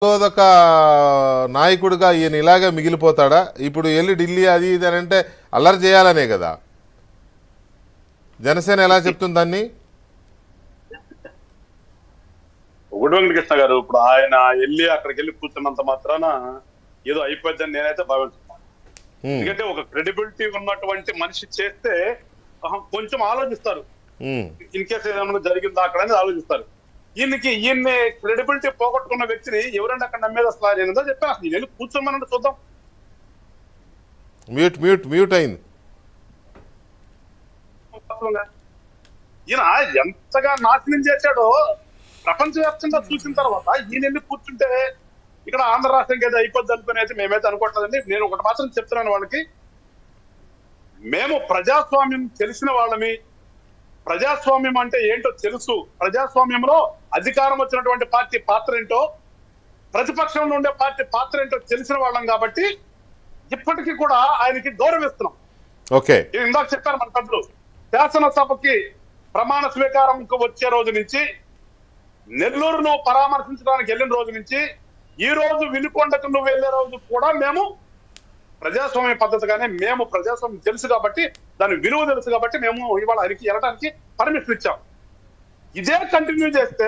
ఒక నాయకుడిగా ఈయన ఇలాగే మిగిలిపోతాడా? ఇప్పుడు వెళ్ళి ఢిల్లీ అది ఇది అని అంటే అల్లరి చేయాలనే కదా. జనసేన ఎలా చెప్తుంది దాన్ని? ఒకటి వెంకటకృష్ణ గారు, ఇప్పుడు ఆయన వెళ్ళి అక్కడికి వెళ్ళి కూర్చున్నంత మాత్రాన ఏదో అయిపోద్దని నేనైతే భావించుకున్నాను. ఎందుకంటే ఒక క్రెడిబిలిటీ ఉన్నటువంటి మనిషి చేస్తే కొంచెం ఆలోచిస్తారు, ఇన్ కేసు ఏదైనా జరిగిందా అక్కడ అనేది ఆలోచిస్తారు. ఈయన్ని క్రెడిబిలిటీ పోగొట్టుకున్న వ్యక్తిని ఎవరంటే అక్కడ నమ్మేది అసలు ఆయన చెప్పాను. అసలు వెళ్ళి కూర్చోమనంటే చూద్దాం. మ్యూట్ అయింది. ఈయన ఎంతగా నాశనం చేశాడో ప్రపంచవ్యాప్తంగా చూసిన తర్వాత ఈయన వెళ్ళి కూర్చుంటే ఇక్కడ ఆంధ్ర రాష్ట్రం ఏదో అయిపోద్ది అనుకునేది మేమైతే అనుకోవట్లేదండి. నేను ఒకటి మాత్రం చెప్తున్నాను వాళ్ళకి, మేము ప్రజాస్వామ్యం తెలిసిన వాళ్ళమి, ప్రజాస్వామ్యం అంటే ఏంటో తెలుసు, ప్రజాస్వామ్యంలో అధికారం వచ్చినటువంటి పార్టీ పాత్ర ఏంటో, ప్రతిపక్షంలో ఉండే పార్టీ పాత్ర ఏంటో తెలిసిన వాళ్ళం కాబట్టి ఇప్పటికీ కూడా ఆయనకి గౌరవిస్తున్నాం. ఓకే, ఇందాక చెప్పారు మన పెద్దలు, శాసనసభకి ప్రమాణ స్వీకారంకు వచ్చే రోజు నుంచి, నెల్లూరును పరామర్శించడానికి వెళ్ళిన రోజు నుంచి, ఈ రోజు వినుకొండకు నువ్వు వెళ్లే రోజు కూడా మేము ప్రజాస్వామ్య పద్ధతిగానే, మేము ప్రజాస్వామ్యం తెలుసు కాబట్టి, దాని విలువ తెలుసు కాబట్టి మేము ఇవాళ ఆయనకి వెళ్ళడానికి పర్మిషన్ ఇచ్చాం. ఇదే కంటిన్యూ చేస్తే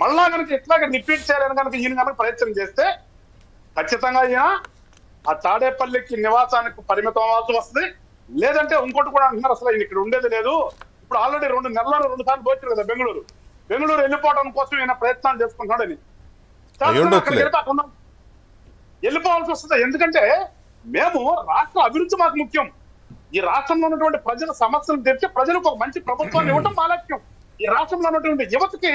మళ్ళా కనుక ఇట్లాగే రిపీట్ చేయాలని కనుక ఈయన కనుక ప్రయత్నం చేస్తే ఖచ్చితంగా ఈయన ఆ తాడేపల్లికి నివాసానికి పరిమితం అవ్వాల్సి వస్తుంది. లేదంటే ఇంకోటి కూడా అంటున్నారు, అసలు ఈయన ఇక్కడ ఉండేది లేదు. ఇప్పుడు ఆల్రెడీ 2 నెలల్లో 2 సార్లు పోయించారు కదా బెంగళూరు వెళ్ళిపోవడం కోసం ఈయన ప్రయత్నాలు చేసుకుంటున్నాడని వెళ్ళిపోవాల్సి వస్తుంది. ఎందుకంటే మేము రాష్ట్ర అభివృద్ధి మాకు ముఖ్యం. ఈ రాష్ట్రంలో ఉన్నటువంటి ప్రజల సమస్యలు తెచ్చి ప్రజలకు ఒక మంచి ప్రభుత్వాన్ని ఇవ్వడం మా లక్ష్యం. ఈ రాష్ట్రంలో ఉన్నటువంటి యువతకి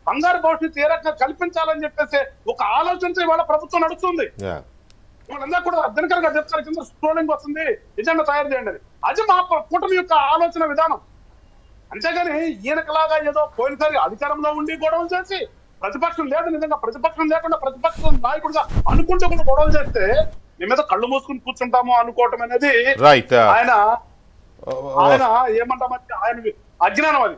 బంగారు భవిష్యత్తు ఏ రకంగా కల్పించాలని చెప్పేసి ఒక ఆలోచనతో ఇవాళ ప్రభుత్వం నడుస్తుంది. వాళ్ళందరూ కూడా దినకరగా చెప్తారు, కింద స్క్రోలింగ్ వస్తుంది, ఎజెండా తయారు చేయండి అని. అది మా కూటమి యొక్క ఆలోచన విధానం. అంతేగాని ఈయనకలాగా ఏదో పోయినసారి అధికారంలో ఉండి గొడవలు చేసి, ప్రతిపక్షం లేదు, నిజంగా ప్రతిపక్షం లేకుండా ప్రతిపక్షం నాయకుడిగా అనుకుంటూ కూడా గొడవలు చేస్తే మీ మీద కళ్ళు మూసుకుని కూర్చుంటాము అనుకోవటం అనేది ఆయన ఏమంటామంటే ఆయన అజ్ఞానం అది.